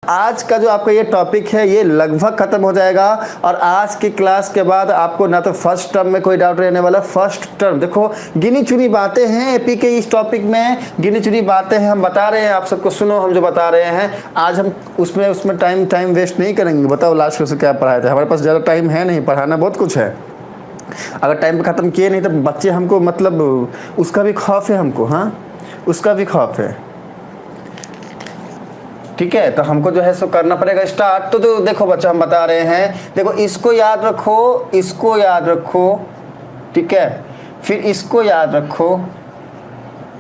आज का जो आपका ये टॉपिक है ये लगभग ख़त्म हो जाएगा। और आज की क्लास के बाद आपको ना तो फर्स्ट टर्म में कोई डाउट रहने वाला। फर्स्ट टर्म देखो, गिनी चुनी बातें हैं एपी के इस टॉपिक में, गिनी चुनी बातें हैं हम बता रहे हैं आप सबको। सुनो हम जो बता रहे हैं आज हम उसमें टाइम वेस्ट नहीं करेंगे। बताओ लास्ट क्लास में क्या पढ़ाए थे? हमारे पास ज़्यादा टाइम है नहीं, पढ़ाना बहुत कुछ है। अगर टाइम पे ख़त्म किए नहीं तो बच्चे हमको मतलब उसका भी खौफ है हमको, हाँ उसका भी खौफ है। ठीक है, तो हमको जो है सो करना पड़ेगा स्टार्ट। तो देखो बच्चा हम बता रहे हैं, देखो इसको याद रखो, इसको याद रखो, ठीक है, फिर इसको याद रखो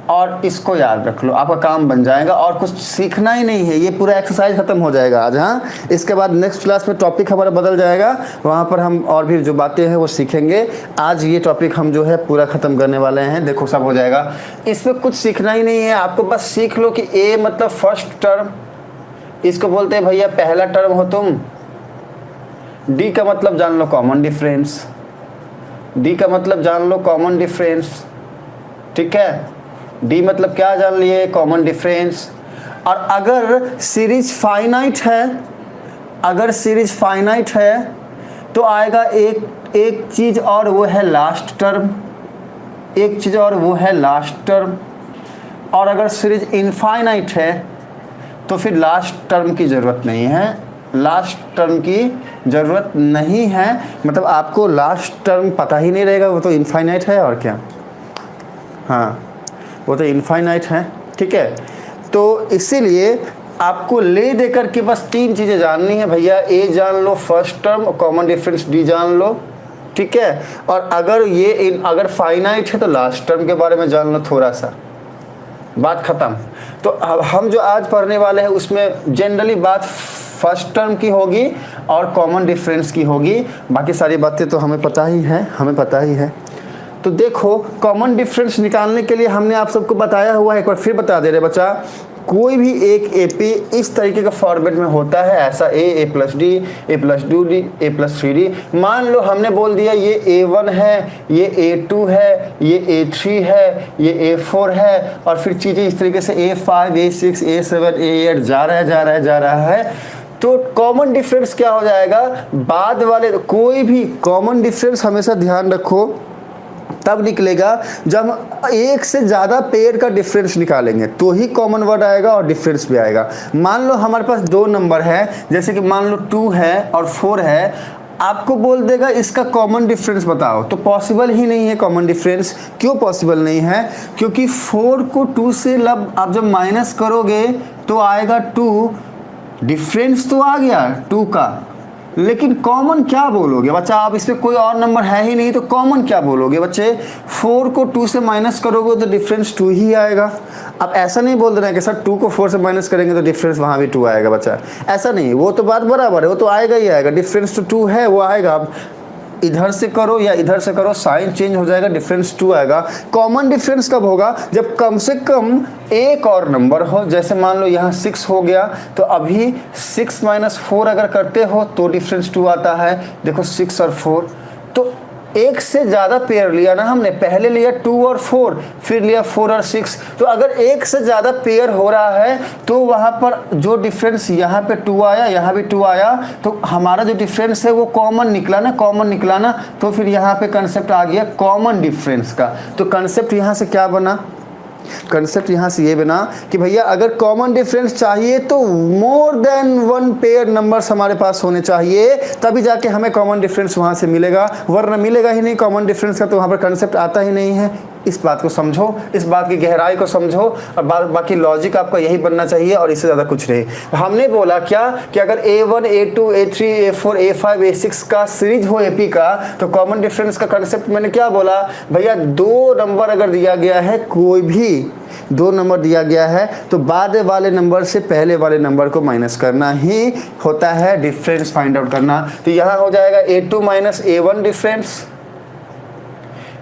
और इसको याद रख लो, आपका काम बन जाएगा। और कुछ सीखना ही नहीं है, ये पूरा एक्सरसाइज खत्म हो जाएगा आज। हाँ, इसके बाद नेक्स्ट क्लास में टॉपिक हमारा बदल जाएगा, वहाँ पर हम और भी जो बातें हैं वो सीखेंगे। आज ये टॉपिक हम जो है पूरा ख़त्म करने वाले हैं। देखो सब हो जाएगा, इसमें कुछ सीखना ही नहीं है आपको, बस सीख लो कि ए मतलब फर्स्ट टर्म, इसको बोलते हैं भैया पहला टर्म हो तुम। डी का मतलब जान लो कॉमन डिफरेंस, डी का मतलब जान लो कॉमन डिफरेंस, ठीक है। डी मतलब क्या जान लिए? Common difference. और अगर सीरीज फाइनाइट है, अगर सीरीज फाइनाइट है तो आएगा एक चीज़ और वो है लास्ट टर्म, एक चीज़ और वो है लास्ट टर्म। और अगर सीरीज इनफाइनाइट है तो फिर लास्ट टर्म की ज़रूरत नहीं है, लास्ट टर्म की ज़रूरत नहीं है, मतलब आपको लास्ट टर्म पता ही नहीं रहेगा, वो तो इनफाइनाइट है और क्या। हाँ वो तो इनफाइनाइट है, ठीक है। तो इसीलिए आपको ले दे करके बस तीन चीज़ें जाननी है भैया। ए जान लो first term, common difference d जान लो, ठीक है। और अगर ये अगर फाइनाइट है तो लास्ट टर्म के बारे में जान लो थोड़ा सा, बात ख़त्म। तो अब हम जो आज पढ़ने वाले हैं उसमें जनरली बात फर्स्ट टर्म की होगी और कॉमन डिफरेंस की होगी, बाकी सारी बातें तो हमें पता ही है, हमें पता ही है। तो देखो कॉमन डिफरेंस निकालने के लिए हमने आप सबको बताया हुआ है, एक बार फिर बता दे रहे बच्चा। कोई भी एक एपी इस तरीके का फॉर्मेट में होता है, ऐसा ए प्लस डी, ए प्लस टू डी, ए प्लस थ्री डी। मान लो हमने बोल दिया ये ए1 है, ये ए2 है, ये ए3 है, ये ए4 है, और फिर चीज़ें इस तरीके से ए5, ए6, ए7, ए8 जा रहा है। तो कॉमन डिफरेंस क्या हो जाएगा? बाद वाले कोई भी कॉमन डिफरेंस हमेशा ध्यान रखो तब निकलेगा जब हम एक से ज़्यादा पेयर का डिफरेंस निकालेंगे तो ही कॉमन वर्ड आएगा और डिफरेंस भी आएगा। मान लो हमारे पास दो नंबर है, जैसे कि मान लो 2 है और 4 है, आपको बोल देगा इसका कॉमन डिफरेंस बताओ, तो पॉसिबल ही नहीं है कॉमन डिफरेंस। क्यों पॉसिबल नहीं है? क्योंकि 4 को 2 से आप जब माइनस करोगे तो आएगा 2, डिफरेंस तो आ गया 2 का, लेकिन कॉमन क्या बोलोगे बच्चा? आप इसमें कोई और नंबर है ही नहीं तो कॉमन क्या बोलोगे बच्चे? 4 को 2 से माइनस करोगे तो डिफरेंस 2 ही आएगा। अब ऐसा नहीं बोल देना कि सर 2 को 4 से माइनस करेंगे तो डिफरेंस वहाँ भी 2 आएगा बच्चा, ऐसा नहीं, वो तो बात बराबर है, वो तो आएगा ही आएगा। डिफरेंस तो 2 है, वो आएगा। अब इधर से करो या इधर से करो, साइन चेंज हो जाएगा, डिफरेंस 2 आएगा। कॉमन डिफरेंस कब होगा? जब कम से कम एक और नंबर हो, जैसे मान लो यहाँ 6 हो गया, तो अभी 6 - 4 अगर करते हो तो डिफरेंस 2 आता है। देखो 6 और 4, तो एक से ज़्यादा पेयर लिया ना हमने, पहले लिया 2 और 4, फिर लिया 4 और 6। तो अगर एक से ज़्यादा पेयर हो रहा है तो वहाँ पर जो डिफरेंस यहाँ पे 2 आया, यहाँ भी 2 आया, तो हमारा जो डिफरेंस है वो कॉमन निकला ना, कॉमन निकला ना, तो फिर यहाँ पे कंसेप्ट आ गया कॉमन डिफरेंस का। तो कंसेप्ट यहाँ से क्या बना? कंसेप्ट यहाँ से ये बना कि भैया अगर कॉमन डिफरेंस चाहिए तो मोर देन 1 पेयर नंबर्स हमारे पास होने चाहिए, तभी जाके हमें कॉमन डिफरेंस वहाँ से मिलेगा, वरना मिलेगा ही नहीं कॉमन डिफरेंस का, तो वहाँ पर कंसेप्ट आता ही नहीं है। इस बात को समझो, इस बात की गहराई को समझो, और बाकी लॉजिक आपका यही बनना चाहिए और इससे ज़्यादा कुछ नहीं। हमने बोला क्या कि अगर A1, A2, A3, A4, A5, A6 का सीरीज हो एपी का, तो कॉमन डिफरेंस का कंसेप्ट मैंने क्या बोला भैया? 2 नंबर अगर दिया गया है, कोई भी 2 नंबर दिया गया है, तो बाद वाले नंबर से पहले वाले नंबर को माइनस करना ही होता है डिफरेंस फाइंड आउट करना। तो यहाँ हो जाएगा A2 - A1 डिफरेंस,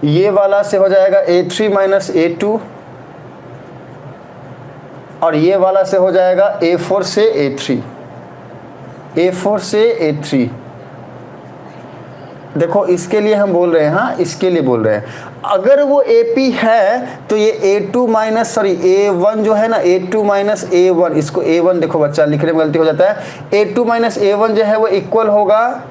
ये वाला से हो जाएगा A3 - A2, और ये वाला से हो जाएगा A4 से A3, A4 से A3, देखो इसके लिए हम बोल रहे हैं, हाँ इसके लिए बोल रहे हैं, अगर वो AP है तो ये A2 माइनस सॉरी A1 जो है ना, A2 माइनस A1, इसको A1 देखो बच्चा लिखने में गलती हो जाता है, A2 माइनस A1 जो है वो इक्वल होगा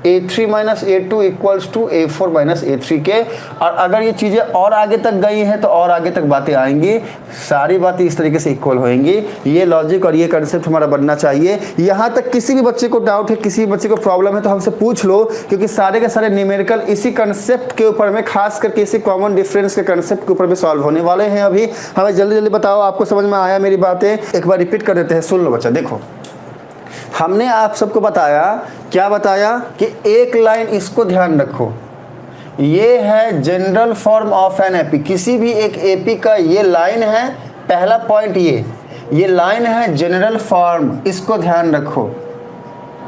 A3 minus A2 equals to A4 minus A3 के। और अगर ये चीज़ें और आगे तक गई हैं तो और आगे तक बातें आएंगी, सारी बातें इस तरीके से इक्वल होएंगी। ये लॉजिक और ये कंसेप्ट हमारा बनना चाहिए। यहाँ तक किसी भी बच्चे को डाउट है, किसी भी बच्चे को प्रॉब्लम है तो हमसे पूछ लो, क्योंकि सारे के सारे न्यूमेरिकल इसी कंसेप्ट के ऊपर में, खास करके इसी कॉमन डिफरेंस के कंसेप्ट के ऊपर में सॉल्व होने वाले हैं। अभी हमें जल्दी जल्दी बताओ, आपको समझ में आया मेरी बातें? एक बार रिपीट कर देते हैं, सुन लो बच्चा। देखो हमने आप सबको बताया, क्या बताया कि एक लाइन, इसको ध्यान रखो, ये है general form of an AP. किसी भी एक एपी का ये लाइन है, पहला पॉइंट ये लाइन है जनरल फॉर्म, इसको ध्यान रखो,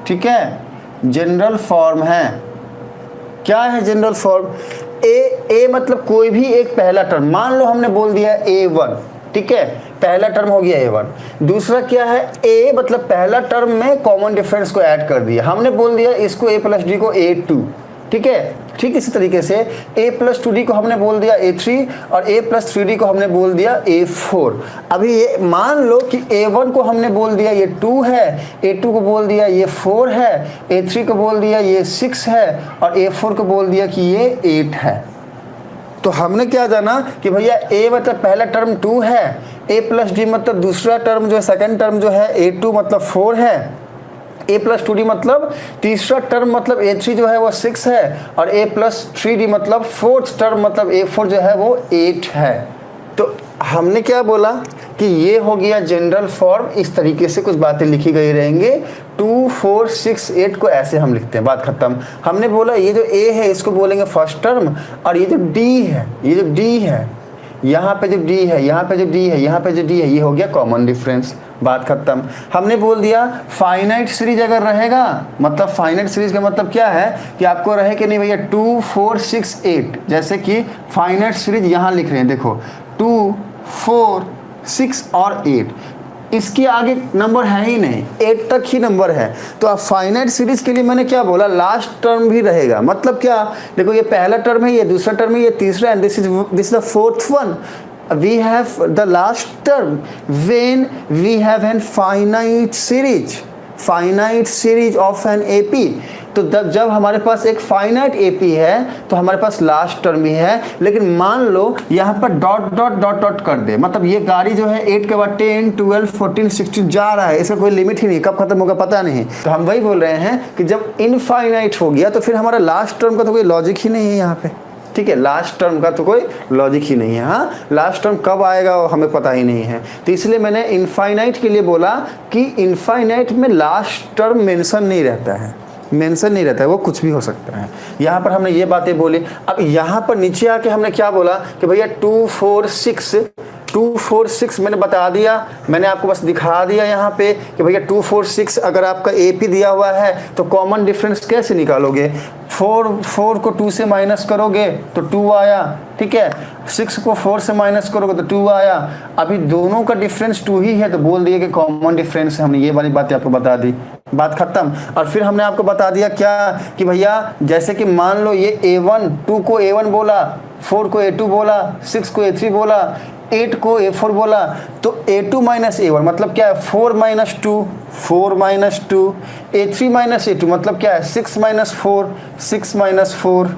ठीक है। जनरल फॉर्म है, क्या है जनरल फॉर्म? ए मतलब कोई भी एक पहला टर्म, मान लो हमने बोल दिया A1, ठीक है, पहला टर्म हो गया A1। दूसरा क्या है? A मतलब पहला टर्म में कॉमन डिफरेंस को ऐड कर दिया, हमने बोल दिया इसको A प्लस डी को A2, ठीक है। ठीक इसी तरीके से A प्लस 2D को हमने बोल दिया A3 और A प्लस 3D को हमने बोल दिया A4। अभी ये मान लो कि A1 को हमने बोल दिया ये 2 है, A2 को बोल दिया ये 4 है, A3 को बोल दिया ये 6 है और A4 को बोल दिया कि ये 8 है। तो हमने क्या जाना कि भैया A मतलब पहला टर्म 2 है, A प्लस डी मतलब दूसरा टर्म जो है, सेकंड टर्म जो है A2 मतलब 4 है, A प्लस 2D मतलब तीसरा टर्म मतलब A3 जो है वो 6 है और A प्लस 3D मतलब फोर्थ टर्म मतलब A4 जो है वो 8 है। तो हमने क्या बोला कि ये हो गया जनरल फॉर्म, इस तरीके से कुछ बातें लिखी गई रहेंगे। 2, 4, 6, 8 को ऐसे हम लिखते हैं, बात खत्म। हमने बोला ये जो A है इसको बोलेंगे फर्स्ट टर्म, और ये जो D है, ये जो D है, यहाँ पे जो D है, यहाँ पे जो D है, यहाँ पे जो D है, ये हो गया कॉमन डिफरेंस, बात खत्म। हमने बोल दिया फाइनाइट सीरीज अगर रहेगा, मतलब फाइनाइट सीरीज का मतलब क्या है कि आपको रहे कि नहीं भैया 2, 4, 6, 8, जैसे कि फाइनाइट सीरीज यहाँ लिख रहे हैं, देखो 2, 4, 6 और 8, इसके आगे नंबर है ही नहीं, 8 तक ही नंबर है। तो अब फाइनाइट सीरीज के लिए मैंने क्या बोला, लास्ट टर्म भी रहेगा। मतलब क्या, देखो ये पहला टर्म है, ये दूसरा टर्म है, ये तीसरा, and this is the fourth one. We have the last term when we have an finite series of an AP। तो जब हमारे पास एक फाइनाइट AP है तो हमारे पास लास्ट टर्म भी है। लेकिन मान लो यहाँ पर डॉट डॉट डॉट डॉट कर दे, मतलब ये गाड़ी जो है 8 के बाद 10, 12, 14, 16 जा रहा है, इसका कोई लिमिट ही नहीं, कब खत्म होगा पता नहीं। तो हम वही बोल रहे हैं कि जब इनफाइनाइट हो गया तो फिर हमारा लास्ट टर्म का तो कोई लॉजिक ही नहीं है यहाँ पे, ठीक है। लास्ट टर्म का तो कोई लॉजिक ही नहीं है। हाँ, लास्ट टर्म कब आएगा वो हमें पता ही नहीं है। तो इसलिए मैंने इनफाइनाइट के लिए बोला कि इनफाइनाइट में लास्ट टर्म मेंशन नहीं रहता है, मेंशन नहीं रहता है, वो कुछ भी हो सकता है। यहाँ पर हमने ये बातें बोली। अब यहाँ पर नीचे आके हमने क्या बोला कि भैया 2, 4, 6 मैंने बता दिया, मैंने आपको बस दिखा दिया यहाँ पे कि भैया 2, 4, 6 अगर आपका AP दिया हुआ है तो कॉमन डिफरेंस कैसे निकालोगे? 4 को 2 से माइनस करोगे तो 2 आया, ठीक है। 6 को 4 से माइनस करोगे तो 2 आया। अभी दोनों का डिफरेंस 2 ही है तो बोल दिए कि कॉमन डिफरेंस है। हमने ये वाली बातें आपको बता दी, बात खत्म। और फिर हमने आपको बता दिया क्या कि भैया जैसे कि मान लो ये A1, 2 को A1 बोला, 4 को A2 बोला, 6 को A3 बोला, 8 को A4 बोला, तो A2 माइनस A1 मतलब क्या है 4 minus 2, 4 minus 2, A3 minus A2 मतलब क्या है 6 माइनस 4, 6 माइनस 4।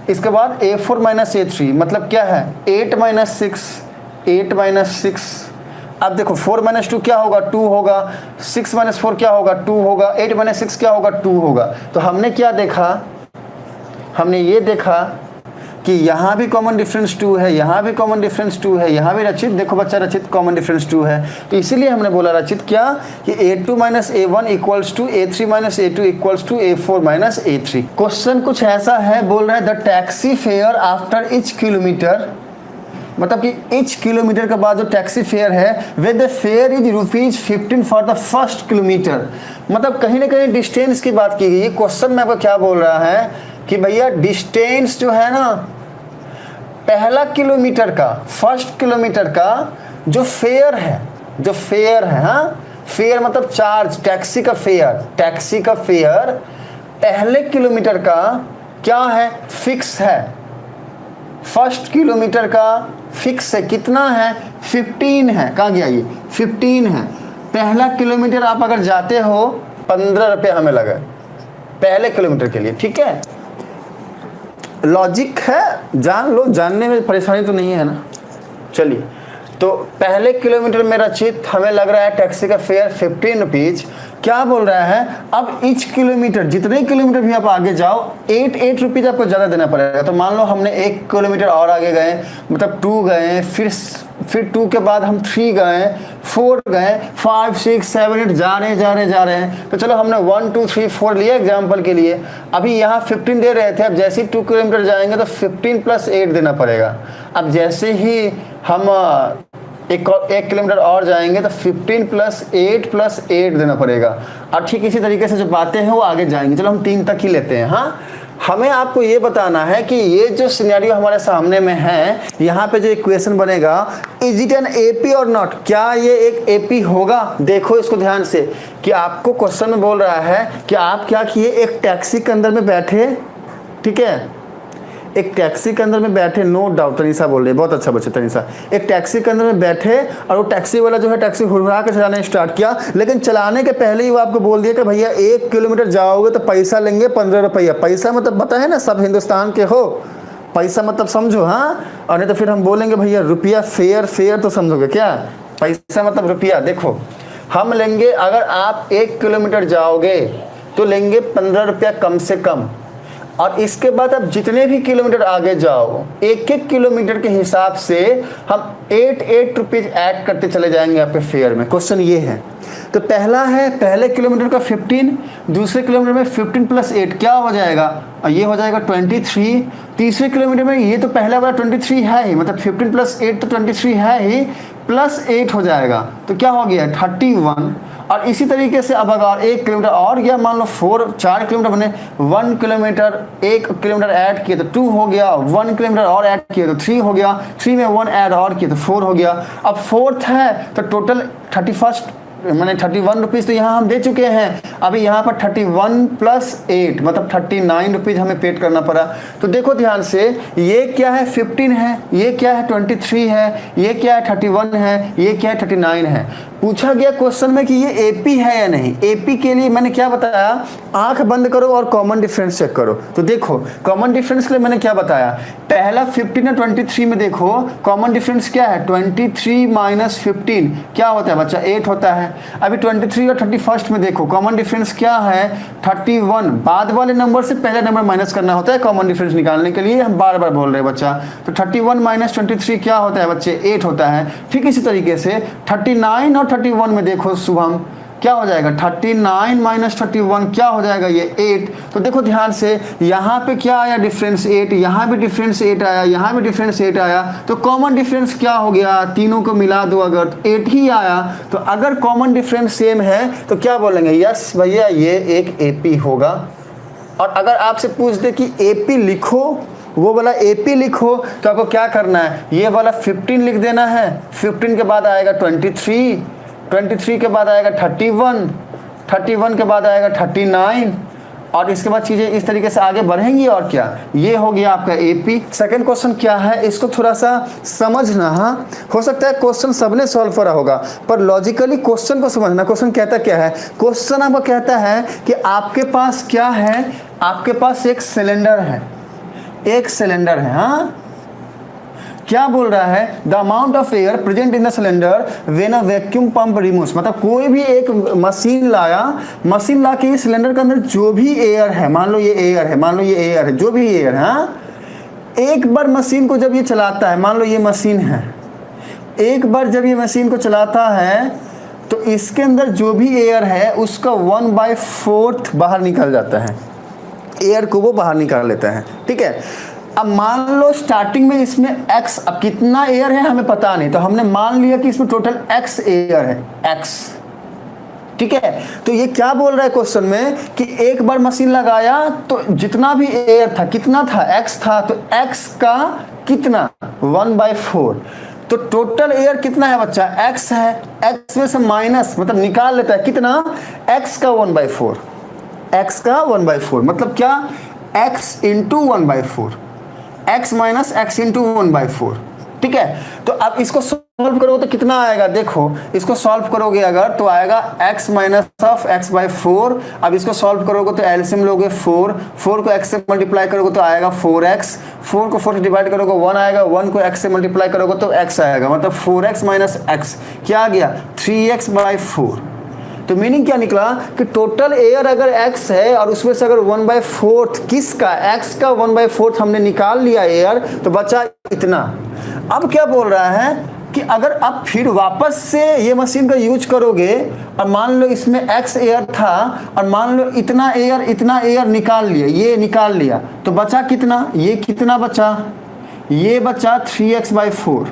इसके बाद A4 माइनस A3 मतलब क्या है 8 माइनस 6, 8 माइनस 6। अब देखो 4 माइनस 2 क्या होगा 2 होगा, 6 माइनस 4 क्या होगा 2 होगा, 8 माइनस 6 क्या होगा 2 होगा। तो हमने क्या देखा, हमने ये देखा कि यहाँ भी कॉमन डिफरेंस 2 है, यहाँ भी कॉमन डिफरेंस 2 है, यहाँ भी रचित, देखो बच्चा रचित कॉमन डिफरेंस 2 है। तो इसीलिए हमने बोला रचित क्या कि A2 minus A1 equals to A3 minus A2 equals to A4 minus A3। Question कुछ ऐसा है, बोल रहा है the taxi fare after each kilometre, मतलब कि ईच किलोमीटर के बाद जो टैक्सी फेयर है way the fair is ₹15 for the first kilometre. मतलब कहीं ना कहीं डिस्टेंस की बात की गई। क्वेश्चन में आपको क्या बोल रहा है कि भैया डिस्टेंस जो है ना, पहला किलोमीटर का, फर्स्ट किलोमीटर का जो फेयर है, जो फेयर है, हाँ फेयर मतलब चार्ज, टैक्सी का फेयर, टैक्सी का फेयर पहले किलोमीटर का क्या है, फिक्स है, फर्स्ट किलोमीटर का फिक्स है, कितना है 15 है, कहाँ गया ये 15 है। पहला किलोमीटर आप अगर जाते हो 15 रुपये हमें लगा पहले किलोमीटर के लिए, ठीक है। लॉजिक है, जान लो, जानने में परेशानी तो नहीं है ना। चलिए, तो पहले किलोमीटर में रचित हमें लग रहा है टैक्सी का फेयर 15 रुपीज। क्या बोल रहा है, अब ईच किलोमीटर, जितने किलोमीटर भी आप आगे जाओ 8 रुपीज आपको ज़्यादा देना पड़ेगा। तो मान लो हमने 1 किलोमीटर और आगे गए, मतलब 2 गए, फिर 2 के बाद हम 3 गए, 4 गए, 5 6 7 8 जा रहे हैं। तो चलो हमने 1 2 3 4 लिया एग्जाम्पल के लिए। अभी यहाँ 15 दे रहे थे, अब जैसे ही 2 किलोमीटर जाएंगे तो 15 + 8 देना पड़ेगा। अब जैसे ही हम एक किलोमीटर और जाएंगे तो 15 + 8 + 8 देना पड़ेगा। और ठीक इसी तरीके से जो बातें हैं वो आगे जाएंगी। चलो हम 3 तक ही लेते हैं। हाँ, हमें आपको ये बताना है कि ये जो सिनेरियो हमारे सामने में है, यहाँ पे जो इक्वेशन बनेगा, इज इट एन एपी और नॉट, क्या ये एक एपी होगा। देखो इसको ध्यान से कि आपको क्वेश्चन में बोल रहा है कि आप क्या किए, एक टैक्सी के अंदर में बैठे, ठीक है, एक टैक्सी के अंदर में बैठे, नो डाउट तनीषा बोल रही है, बहुत अच्छा बच्चा तनीषा। एक टैक्सी के अंदर में बैठे और वो टैक्सी वाला जो है टैक्सी हुरहुरा के चलाने स्टार्ट किया, लेकिन चलाने के पहले ही वो आपको बोल दिया कि भैया 1 किलोमीटर जाओगे तो पैसा लेंगे 15 रुपया। पैसा मतलब पता है ना, सब हिंदुस्तान के हो, पैसा मतलब समझो। हाँ, और नहीं तो फिर हम बोलेंगे भैया रुपया, फेयर तो समझोगे क्या, पैसा मतलब रुपया। देखो हम लेंगे, अगर आप 1 किलोमीटर जाओगे तो लेंगे 15 रुपया कम से कम, और इसके बाद आप जितने भी किलोमीटर आगे जाओ 1 किलोमीटर के हिसाब से हम 8 रुपीज ऐड करते चले जाएंगे आपके फेयर में। क्वेश्चन ये है, तो पहला है पहले किलोमीटर का 15, दूसरे किलोमीटर में 15 + 8 क्या हो जाएगा, और ये हो जाएगा 23। तीसरे किलोमीटर में ये तो पहला वाला 23 है ही, मतलब 15 + 8 तो 23 है ही, +8 हो जाएगा, तो क्या हो गया 31। और इसी तरीके से अब अगर 1 किलोमीटर और गया, मान लो 4 किलोमीटर बने, 1 किलोमीटर 1 किलोमीटर ऐड किए तो 2 हो गया, 1 किलोमीटर और ऐड किए तो 3 हो गया, 3 में 1 ऐड और किए तो 4 हो गया। अब 4th है तो टोटल 31 रुपीज़ तो यहाँ हम दे चुके हैं। अभी यहाँ पर 31 + 8 मतलब 39 रुपीज़ हमें पेड करना पड़ा। तो देखो ध्यान से, ये क्या है 15 है, ये क्या है 23 है, ये क्या है 31 है, ये क्या है 39 है। पूछा गया क्वेश्चन में कि ये एपी है या नहीं। एपी के लिए मैंने क्या बताया, आंख बंद करो और कॉमन डिफरेंस चेक करो। तो देखो कॉमन डिफरेंस के लिए मैंने क्या बताया, पहला 15 और 23 में देखो कॉमन डिफरेंस क्या है, 23 - 15 क्या होता है बच्चा, 8 होता है। अभी 23 और 31 में देखो कॉमन डिफरेंस क्या है, 31। बाद वाले नंबर से पहले नंबर माइनस करना होता है कॉमन डिफरेंस निकालने के लिए, हम बार बार बोल रहे हैं बच्चा। तो 31 - 23 क्या होता है बच्चे, 8 होता है। ठीक इसी तरीके से 39 और 31 में देखो शुभम क्या हो जाएगा, 39 - 31 क्या हो जाएगा, ये 8। तो देखो ध्यान से, यहाँ पे क्या आया डिफरेंस 8, यहाँ भी डिफरेंस 8 आया, यहाँ भी डिफरेंस 8 आया। तो कॉमन डिफरेंस क्या हो गया, तीनों को मिला दो अगर 8 ही आया। तो अगर कॉमन डिफरेंस सेम है तो क्या बोलेंगे, यस भैया ये एक एपी होगा। और अगर आपसे पूछ दे कि एपी लिखो, वो वाला एपी लिखो, तो आपको क्या करना है, ये वाला 15 लिख देना है, 15 के बाद आएगा 23 के बाद आएगा 31 के बाद आएगा 39, और इसके बाद चीज़ें इस तरीके से आगे बढ़ेंगी। और क्या, ये हो गया आपका एपी। सेकंड क्वेश्चन क्या है, इसको थोड़ा सा समझना। हाँ, हो सकता है क्वेश्चन सबने सॉल्व करा होगा, पर लॉजिकली क्वेश्चन को समझना। क्वेश्चन कहता क्या है, क्वेश्चन आपको कहता है कि आपके पास क्या है, आपके पास एक सिलेंडर है, एक सिलेंडर है। हाँ, क्या बोल रहा है, the amount of air present in the cylinder when a vacuum pump removes, मतलब कोई भी एक मशीन लाया, मशीन ला के इस सिलेंडर के अंदर जो भी एयर है, मान लो ये एयर है, मान लो ये एयर है, जो भी एयर है, हाँ, एक बार मशीन को जब ये चलाता है, मान लो ये मशीन है, एक बार जब ये मशीन को चलाता है तो इसके अंदर जो भी एयर है उसका 1/4 बाहर निकल जाता है, एयर को वो बाहर निकाल लेता है। ठीक है, अब मान लो स्टार्टिंग में इसमें x, अब कितना एयर है हमें पता नहीं, तो हमने मान लिया कि इसमें टोटल x एयर है, x। ठीक है, तो ये क्या बोल रहा है क्वेश्चन में कि एक बार मशीन लगाया तो जितना भी एयर था, कितना था, x था, तो x का कितना 1/4। तो टोटल एयर कितना है बच्चा, x है, x में से माइनस मतलब निकाल लेता है कितना, x का 1/4, x का 1/4 मतलब क्या, x into 1/4, x minus x into 1/4, ठीक है। तो अब इसको सॉल्व करोगे तो कितना आएगा, देखो इसको सॉल्व करोगे अगर तो आएगा x माइनस ऑफ x/4। अब इसको सॉल्व करोगे तो एलसीएम लोगे 4 को x से मल्टीप्लाई करोगे तो आएगा 4x, 4 को 4 से डिवाइड करोगे 1 आएगा, 1 को x से मल्टीप्लाई करोगे तो x आएगा, मतलब 4x माइनस x क्या आ गया 3x/4। तो मीनिंग क्या निकला कि टोटल एयर अगर x है और उसमें से अगर 1/4 किसका, x का 1/4 हमने निकाल लिया एयर, तो बचा इतना। अब क्या बोल रहा है कि अगर आप फिर वापस से ये मशीन का यूज करोगे और मान लो इसमें x एयर था और मान लो इतना एयर निकाल लिया, ये निकाल लिया, तो बचा कितना, ये कितना बचा, ये बचा 3x/4।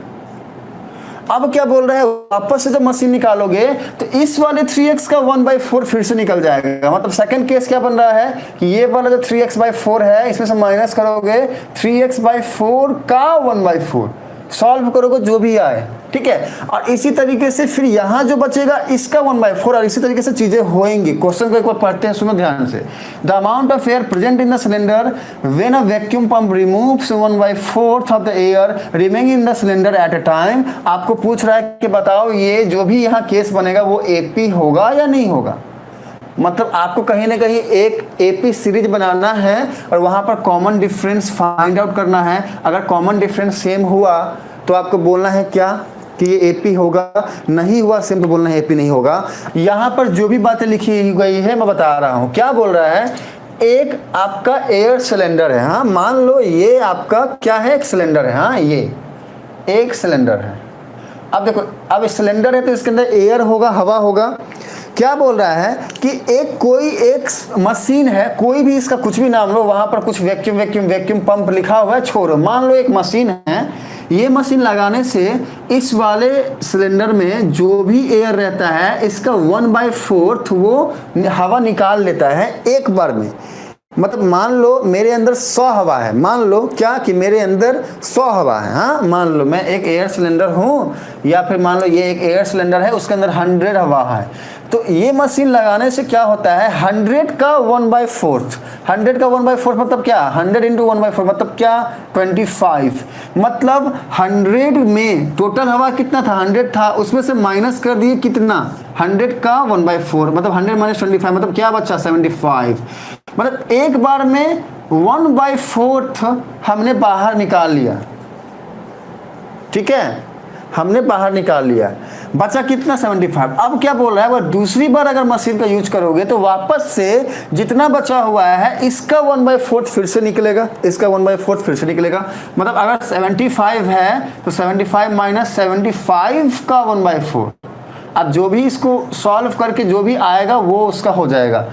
अब क्या बोल रहा है, वापस से जब मशीन निकालोगे तो इस वाले 3x का 1/4 फिर से निकल जाएगा। मतलब सेकंड केस क्या बन रहा है कि ये वाला जो 3x/4 है इसमें से माइनस करोगे 3x/4 का 1/4, सॉल्व करोगे जो भी आए, ठीक है। और इसी तरीके से फिर यहाँ जो बचेगा इसका 1/4, और इसी तरीके से चीजें होंगी। क्वेश्चन को एक बार पढ़ते हैं, सुनो ध्यान से। The amount of air present in the cylinder when a vacuum pump removes 1/4 of the air remaining in the cylinder at a time. आपको पूछ रहा है कि बताओ ये जो भी यहाँ केस बनेगा वो एपी होगा या नहीं होगा। मतलब आपको कहीं ना कहीं एक एपी सीरीज बनाना है और वहां पर कॉमन डिफरेंस फाइंड आउट करना है। अगर कॉमन डिफरेंस सेम हुआ तो आपको बोलना है क्या कि ये एपी होगा, नहीं हुआ सेम तो बोलना है एपी नहीं होगा। यहाँ पर जो भी बातें लिखी गई है मैं बता रहा हूँ। क्या बोल रहा है, एक आपका एयर सिलेंडर है, हाँ मान लो ये आपका क्या है, एक सिलेंडर है, हाँ ये एक सिलेंडर है। अब देखो, अब सिलेंडर है तो इसके अंदर एयर होगा, हवा होगा। क्या बोल रहा है कि कोई एक मशीन है, कोई भी इसका कुछ भी नाम लो, वहां पर कुछ वैक्यूम पंप लिखा हुआ है, छोड़ो। मान लो एक मशीन है, ये मशीन लगाने से इस वाले सिलेंडर में जो भी एयर रहता है इसका 1/4 वो हवा निकाल लेता है एक बार में। मतलब मान लो मेरे अंदर 100 हवा है, मान लो क्या कि मेरे अंदर 100 हवा है, हाँ मान लो मैं एक एयर सिलेंडर हूँ, या फिर मान लो ये एक एयर सिलेंडर है, उसके अंदर 100 हवा है। तो ये मशीन लगाने से क्या होता है, 100 का 1/4, 100 का 1/4 मतलब क्या, 100 इंटू 1/4 मतलब क्या 25। मतलब 100 में टोटल हवा कितना था, 100 था, उसमें से माइनस कर दिए कितना, 100 का 1/4 मतलब 100 माइनस 25 मतलब क्या बचा 75। मतलब एक बार में 1/4 हमने बाहर निकाल लिया, ठीक है, हमने बाहर निकाल लिया, बचा कितना 75। अब क्या बोल रहा है, अगर दूसरी बार अगर मशीन का यूज करोगे तो वापस से जितना बचा हुआ है इसका 1/4 फिर से निकलेगा, इसका 1/4 फिर से निकलेगा। मतलब अगर 75 है तो 75 माइनस 75 का 1/4। अब जो भी इसको सॉल्व करके जो भी आएगा वो उसका हो जाएगा।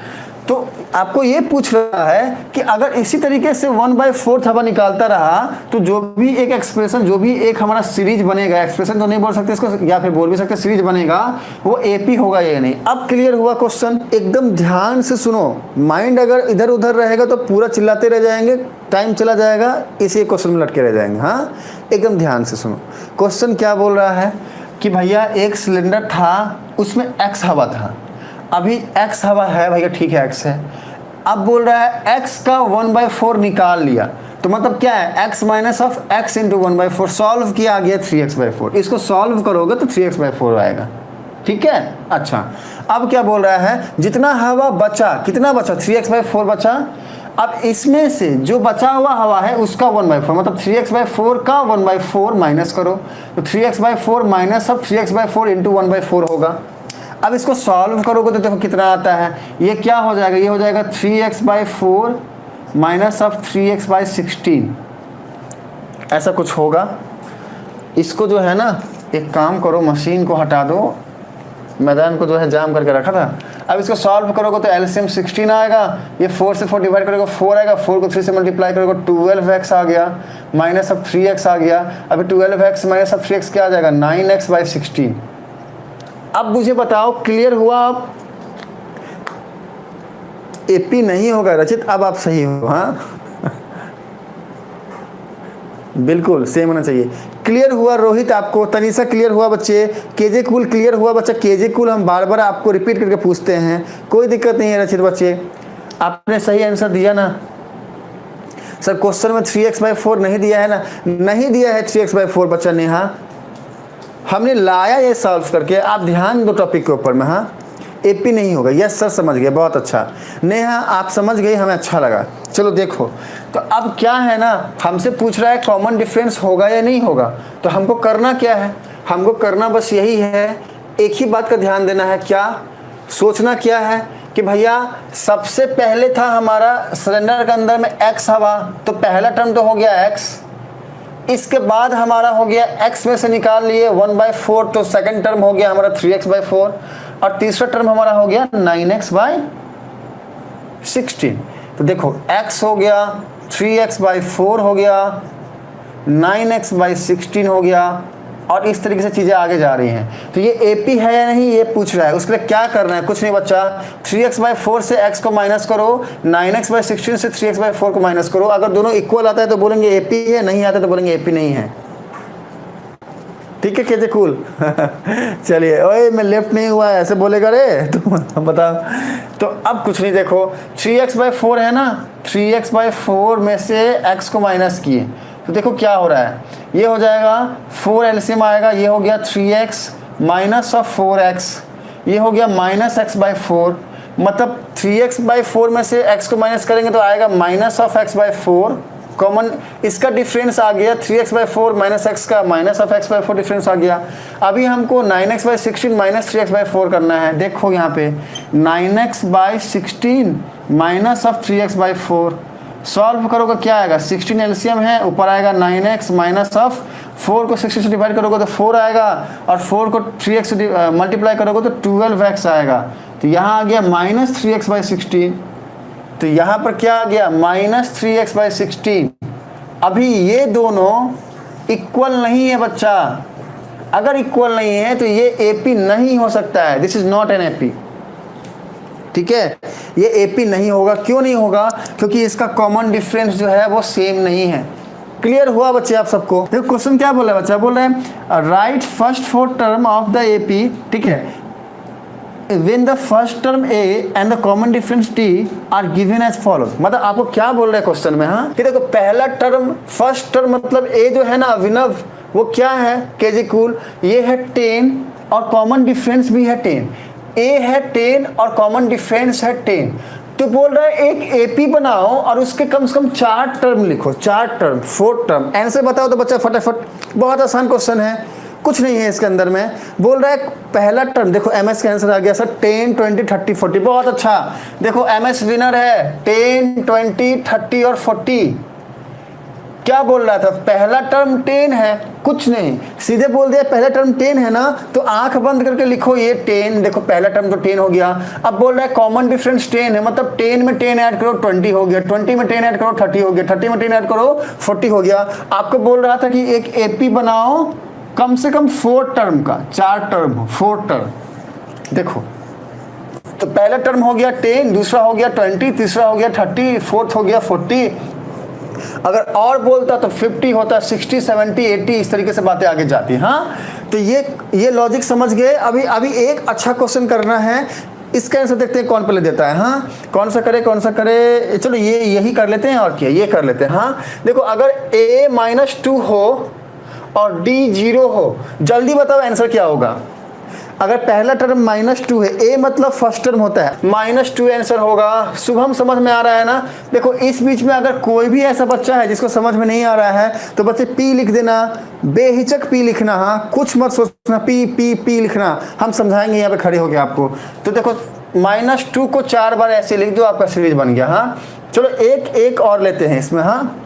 तो आपको ये पूछ रहा है कि अगर इसी तरीके से 1/4 हवा निकालता रहा तो जो भी एक एक्सप्रेशन, जो भी एक हमारा सीरीज बनेगा, एक्सप्रेशन तो नहीं बोल सकते इसको, या फिर बोल भी सकते सीरीज बनेगा, वो एपी होगा या नहीं। अब क्लियर हुआ क्वेश्चन, एकदम ध्यान से सुनो। माइंड अगर इधर उधर रहेगा तो पूरा चिल्लाते रह जाएंगे, टाइम चला जाएगा, इसी क्वेश्चन में लटके रह जाएंगे। हाँ एकदम ध्यान से सुनो। क्वेश्चन क्या बोल रहा है कि भैया एक सिलेंडर था, उसमें x हवा था, अभी x हवा है भैया, ठीक है x है। अब बोल रहा है x का 1/4 निकाल लिया, तो मतलब क्या है x minus of x into 1/4, solve किया, आ गया 3x/4। इसको सॉल्व करोगे तो 3x/4 आएगा, ठीक है। अच्छा अब क्या बोल रहा है, जितना हवा बचा, कितना बचा 3x/4 बचा। अब इसमें से जो बचा हुआ हवा है उसका 1/4 मतलब 3x/4 का 1/4 माइनस करो, तो 3x/4 minus of 3x/4 into 1/4 होगा। अब इसको सॉल्व करोगे तो देखो कितना आता है, ये क्या हो जाएगा, ये हो जाएगा 3x/4 माइनस ऑफ 3x/16, ऐसा कुछ होगा। इसको जो है ना, एक काम करो, मशीन को हटा दो, मैदान को जो है जाम करके रखा था। अब इसको सॉल्व करोगे तो एलसीएम 16 आएगा, ये 4 से 4 डिवाइड करोगे 4 आएगा, 4 को 3 से मल्टीप्लाई करोगे 12x आ गया, माइनस ऑफ 3x आ गया। अभी 12x माइनस ऑफ 3x क्या आ जाएगा 9x/16। अब मुझे बताओ क्लियर हुआ। आप एपी नहीं होगा रचित, अब आप सही हो, हाँ बिल्कुल सेम होना चाहिए। क्लियर हुआ रोहित आपको, तनीषा क्लियर हुआ बच्चे, केजे कूल क्लियर हुआ बच्चा, केजे कूल हम बार बार आपको रिपीट करके पूछते हैं, कोई दिक्कत नहीं है रचित बच्चे, आपने सही आंसर दिया ना, सर क्वेश्चन में 3x/4 नहीं दिया है ना, नहीं दिया है 3x/4 बच्चा नेहा, हमने लाया ये सॉल्व करके, आप ध्यान दो टॉपिक के ऊपर में। हाँ एपी नहीं होगा, यस सर समझ गए, बहुत अच्छा नेहा आप समझ गई, हमें अच्छा लगा। चलो देखो, तो अब क्या है ना, हमसे पूछ रहा है कॉमन डिफरेंस होगा या नहीं होगा, तो हमको करना क्या है, हमको करना बस यही है, एक ही बात का ध्यान देना है, क्या सोचना क्या है कि भैया सबसे पहले था हमारा सिलेंडर के अंदर में x हवा, तो पहला टर्म तो हो गया x, इसके बाद हमारा हो गया x में से निकाल लिए 1/4, तो सेकंड टर्म हो गया हमारा 3x/4, और तीसरा टर्म हमारा हो गया 9x/16। तो देखो x हो गया, 3x/4 हो गया, 9x/16 हो गया, और इस तरीके से चीज़ें आगे जा रही हैं। तो ये एपी है या नहीं ये पूछ रहा है, उसके लिए क्या करना है, कुछ नहीं बच्चा, 3x/4 से x को माइनस करो, 9x/16 से 3x/4 को माइनस करो, अगर दोनों इक्वल आता है तो बोलेंगे एपी है, नहीं आता तो बोलेंगे एपी नहीं है। ठीक है केजे कूल चलिए, ओए मैं लेफ्ट नहीं हुआ है ऐसे बोलेगा रे तुम बताओ। तो अब कुछ नहीं, देखो 3x/4 है ना, 3x/4 में से x को माइनस किए, तो देखो क्या हो रहा है, ये हो जाएगा 4 एलसीएम आएगा, ये हो गया 3x माइनस ऑफ 4x, ये हो गया -x/4, मतलब 3x/4 में से x को माइनस करेंगे तो आएगा माइनस ऑफ x/4, कॉमन इसका डिफरेंस आ गया 3x/4 माइनस x का माइनस ऑफ x/4 डिफरेंस आ गया। अभी हमको 9x/16 माइनस 3x/4 करना है, देखो यहाँ पे 9x/16 minus of 3x/4, solve करोगे क्या आएगा, 16 एलसीएम है, ऊपर आएगा 9x माइनस ऑफ 4 को 16 से डिवाइड करोगे तो 4 आएगा, और 4 को 3x से मल्टीप्लाई करोगे तो 12x आएगा, तो यहाँ आ गया -3x/16, तो यहाँ पर क्या आ गया -3x/16। अभी ये दोनों इक्वल नहीं है बच्चा, अगर इक्वल नहीं है तो ये एपी नहीं हो सकता है, this is not an AP. ठीक है, ये एपी नहीं होगा, क्यों नहीं होगा, क्योंकि इसका कॉमन डिफरेंस जो है वो सेम नहीं है। क्लियर हुआ बच्चे आप सबको। देखो क्वेश्चन क्या बोल रहा है बच्चा, बोल रहे हैं right first 4 term of the AP, ठीक है, when the first term a and the common difference t are given as follows। मतलब आपको क्या बोल रहे हैं क्वेश्चन में, हाँ कि देखो पहला टर्म, फर्स्ट टर्म मतलब a जो है ना अभिनव, वो क्या है केजी कूल, ये है 10 और कॉमन डिफरेंस भी है 10, a है 10 और कॉमन डिफरेंस है 10, तो बोल रहा है एक एपी बनाओ और उसके कम से कम 4 टर्म लिखो, 4 टर्म 4 टर्म, आंसर बताओ तो बच्चा फटाफट, बहुत आसान क्वेश्चन है, कुछ नहीं है इसके अंदर में। बोल रहा है पहला टर्म, देखो एमएस का आंसर आ गया सर 10 20 30 40, बहुत अच्छा, देखो एमएस विनर है 10 20 30 और 40। क्या बोल रहा था, पहला टर्म 10 है, कुछ नहीं, सीधे बोल दिया पहला टर्म 10 है ना, तो आंख बंद करके लिखो ये 10, देखो पहला टर्म तो 10 हो गया। अब बोल रहा है कॉमन डिफरेंस 10 है, मतलब 10 में 10 ऐड करो 20 हो गया, 20 में 10 ऐड करो 30 हो गया, 30 में 10 ऐड करो 40 हो गया। आपको बोल रहा था कि एक एपी बनाओ कम से कम 4 टर्म का, 4 टर्म हो, 4 टर्म, देखो तो पहला टर्म हो गया 10, दूसरा हो गया 20, तीसरा हो गया 30, फोर्थ हो गया 40, अगर और बोलता तो 50 होता, 60 70 80, इस तरीके से बातें आगे जाती। हाँ तो ये लॉजिक समझ गए। अभी एक अच्छा क्वेश्चन करना है, इसका आंसर देखते हैं कौन पहले देता है। हाँ कौन सा करे, चलो यही कर लेते हैं, और क्या ये कर लेते हैं। हाँ देखो अगर a -2 हो और d 0 हो, जल्दी बताओ आंसर क्या होगा। अगर पहला टर्म -2 है, a मतलब फर्स्ट टर्म होता है, -2 आंसर होगा। शुभम समझ में आ रहा है ना। देखो इस बीच में अगर कोई भी ऐसा बच्चा है जिसको समझ में नहीं आ रहा है तो बच्चे p लिख देना, बेहिचक p लिखना, हाँ कुछ मत सोचना, p लिखना, हम समझाएंगे यहाँ पे खड़े होके आपको। तो देखो -2 को 4 बार ऐसे लिख दो, आपका सीरीज बन गया। हाँ चलो एक और लेते हैं इसमें। हाँ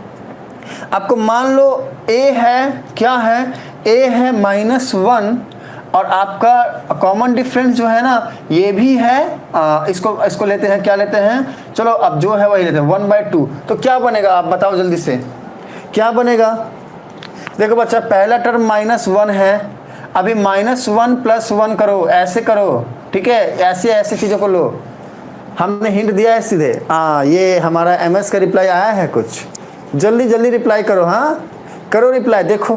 आपको मान लो a है, क्या है, a है -1 और आपका कॉमन डिफरेंस जो है ना ये भी है, इसको लेते हैं, क्या लेते हैं, चलो अब जो है वही लेते हैं 1/2। तो क्या बनेगा आप बताओ जल्दी से, क्या बनेगा। देखो बच्चा पहला टर्म -1 है, अभी -1 + 1 करो, ऐसे करो, ठीक है, ऐसे चीज़ों को लो, हमने हिंट दिया है सीधे। ये हमारा एमएस का रिप्लाई आया है कुछ, जल्दी रिप्लाई करो। हाँ करो रिप्लाई। देखो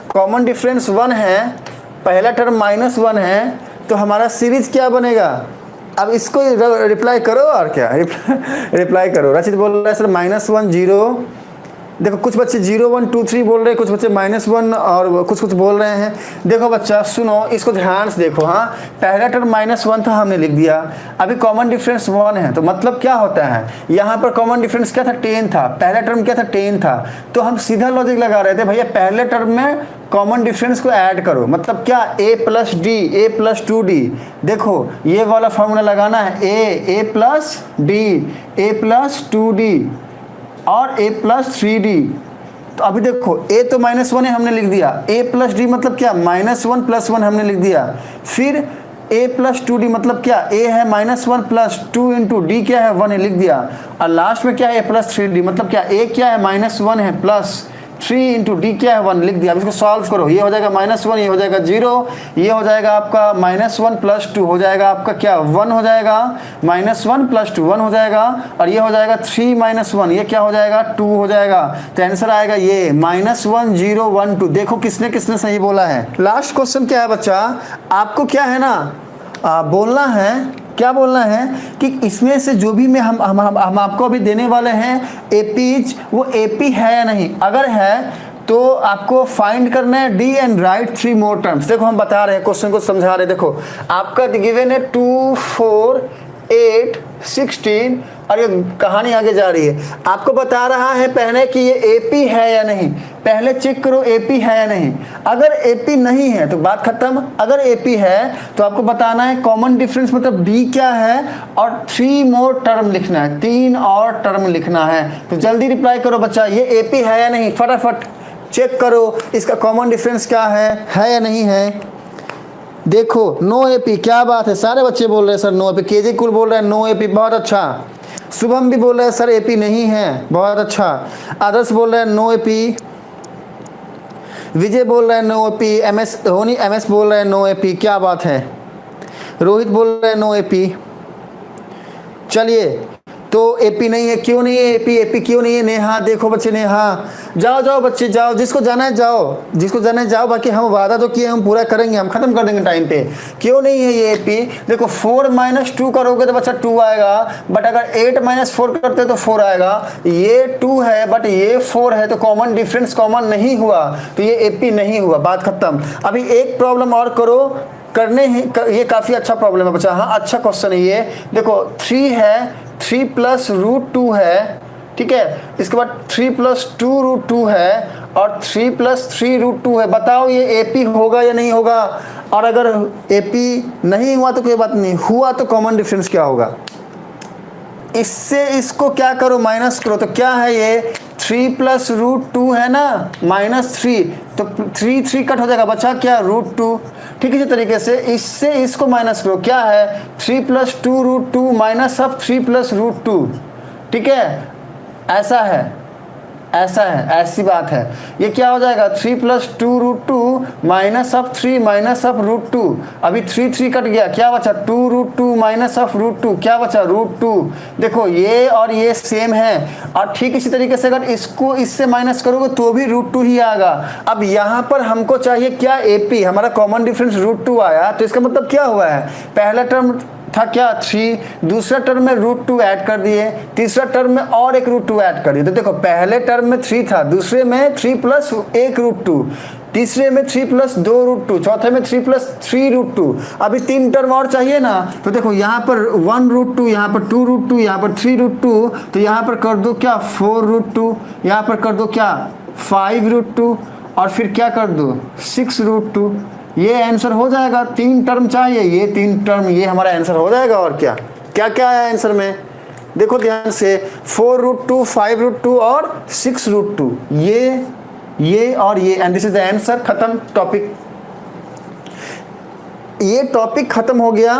कॉमन डिफरेंस 1 है, पहला टर्म -1 है, तो हमारा सीरीज क्या बनेगा। अब इसको रिप्लाई करो, और क्या रिप्लाई करो। रचित बोल रहा है सर -1 0 देखो कुछ बच्चे 0 1 2 3 बोल रहे हैं, कुछ बच्चे -1 और कुछ बोल रहे हैं। देखो बच्चा सुनो, इसको ध्यान से देखो। हाँ, पहला टर्म -1 था, हमने लिख दिया। अभी कॉमन डिफरेंस 1 है, तो मतलब क्या होता है, यहाँ पर कॉमन डिफरेंस क्या था, 10 था। पहला टर्म क्या था, 10 था। तो हम सीधा लॉजिक लगा रहे थे, भैया पहले टर्म में कॉमन डिफरेंस को ऐड करो, मतलब क्या, a + d, a + 2d। देखो ये वाला फॉर्मूला लगाना है, a + d, a + 2d और a + 3d। तो अभी देखो a तो -1 है, हमने लिख दिया। a + d मतलब क्या, -1 + 1 हमने लिख दिया। फिर a + 2d मतलब क्या, a है -1 + 2 × d क्या है, 1 है, लिख दिया। और लास्ट में क्या है, a + 3d मतलब क्या, a क्या है, -1 है, प्लस 3 × d क्या है, 1 लिख दिया। अब इसको सॉल्व करो, ये हो जाएगा -1, ये हो जाएगा 0, ये हो जाएगा आपका -1 + 2 हो जाएगा आपका क्या, 1 हो जाएगा, -1 + 2 1 हो जाएगा, और ये हो जाएगा 3 - 1, ये क्या हो जाएगा, 2 हो जाएगा। तो आंसर आएगा ये -1 0 1 2। देखो किसने किसने सही बोला है। लास्ट क्वेश्चन क्या है बच्चा, आपको क्या है ना, बोलना है, क्या बोलना है कि इसमें से जो भी मैं हम आपको अभी देने वाले हैं एपीज, वो एपी है या नहीं। अगर है तो आपको फाइंड करना है D and right 3 more terms. देखो हम बता रहे हैं, क्वेश्चन को समझा रहे हैं। देखो आपका गिवन है 2 4 8 16 और ये कहानी आगे जा रही है। आपको बता रहा है पहले कि ये एपी है या नहीं। पहले चेक करो एपी है या नहीं। अगर एपी नहीं है तो बात खत्म। अगर एपी है तो आपको बताना है कॉमन डिफरेंस मतलब डी क्या है, और 3 मोर टर्म लिखना है, 3 और टर्म लिखना है। तो जल्दी रिप्लाई करो बच्चा, ये एपी है या नहीं, फटाफट चेक करो इसका कॉमन डिफरेंस क्या है या नहीं है। देखो नो एपी, क्या बात है, सारे बच्चे बोल रहे हैं सर नो एपी। केजे कुल बोल रहे हैं नो एपी, बहुत अच्छा। शुभम भी बोल रहे हैं सर एपी नहीं है, बहुत अच्छा। आदर्श बोल रहे हैं नो एपी। विजय बोल रहे हैं no AP. MS Dhoni MS बोल रहे हैं नो एपी, क्या बात है। रोहित बोल रहे हैं नो एपी। चलिए, तो एपी नहीं है, क्यों नहीं है एपी, एपी क्यों नहीं है। नेहा देखो बच्चे, नेहा जाओ जाओ बच्चे जाओ, जिसको जाना है जाओ, जिसको जाना है जाओ। बाकी हम वादा तो किए, हम पूरा करेंगे, हम खत्म कर देंगे टाइम पे। क्यों नहीं है ये एपी, देखो 4 - 2 करोगे तो बच्चा 2 आएगा, बट अगर 8 - 4 करते तो 4 आएगा। ये 2 है बट ये 4 है, तो कॉमन डिफरेंस कॉमन नहीं हुआ, तो ये एपी नहीं हुआ, बात खत्म। अभी एक प्रॉब्लम और करो, करने ही ये काफ़ी अच्छा प्रॉब्लम है बच्चा। हाँ अच्छा क्वेश्चन है ये। देखो 3 है, 3 + √2 है, ठीक है। इसके बाद 3 + 2 √2 है और 3 + 3 √2 है। बताओ ये एपी होगा या नहीं होगा। और अगर एपी नहीं हुआ तो कोई बात नहीं, हुआ तो कॉमन डिफरेंस क्या होगा। इससे इसको क्या करो, माइनस करो। तो क्या है ये 3 + √2 है ना, -3, तो 3 कट हो जाएगा, बचा क्या, √2। ठीक इसी तरीके से इससे इसको माइनस करो, क्या है 3 + 2 √2 माइनस अब 3 + √2, ठीक है। ऐसा है, ऐसा है, ऐसी बात है। ये क्या हो जाएगा 3 + 2 √2 माइनस अब 3 माइनस अब √2। अभी 3 कट गया, क्या बचा 2 √2 माइनस अब √2, क्या बचा √2। देखो ये और ये सेम है। और ठीक इसी तरीके से अगर इसको इससे माइनस करोगे तो भी √2 ही आएगा। अब यहाँ पर हमको चाहिए क्या, एपी, हमारा कॉमन डिफरेंस √2 आया, तो इसका मतलब क्या हुआ है, पहला टर्म था क्या 3, दूसरा टर्म में √2 ऐड कर दिए, तीसरा टर्म में और एक √2 ऐड कर दिए। तो देखो पहले टर्म में 3 था, दूसरे में 3 + 1 √2, तीसरे में 3 + 2 √2, चौथे में 3 + 3 √2। अभी 3 टर्म और चाहिए ना, तो देखो यहाँ पर 1 √2, यहाँ पर 2 √2, यहाँ पर 3 √2, तो यहाँ पर कर दो क्या 4 √2, यहाँ पर कर दो क्या 5 √2, और फिर क्या कर दो 6 √2। ये आंसर हो जाएगा। 3 टर्म चाहिए, ये 3 टर्म, ये हमारा आंसर हो जाएगा। और क्या क्या क्या आया आंसर में, देखो ध्यान से 4 √2, 5 √2 और 6 √2, ये और ये, and this is the answer. खत्म टॉपिक, ये टॉपिक खत्म हो गया।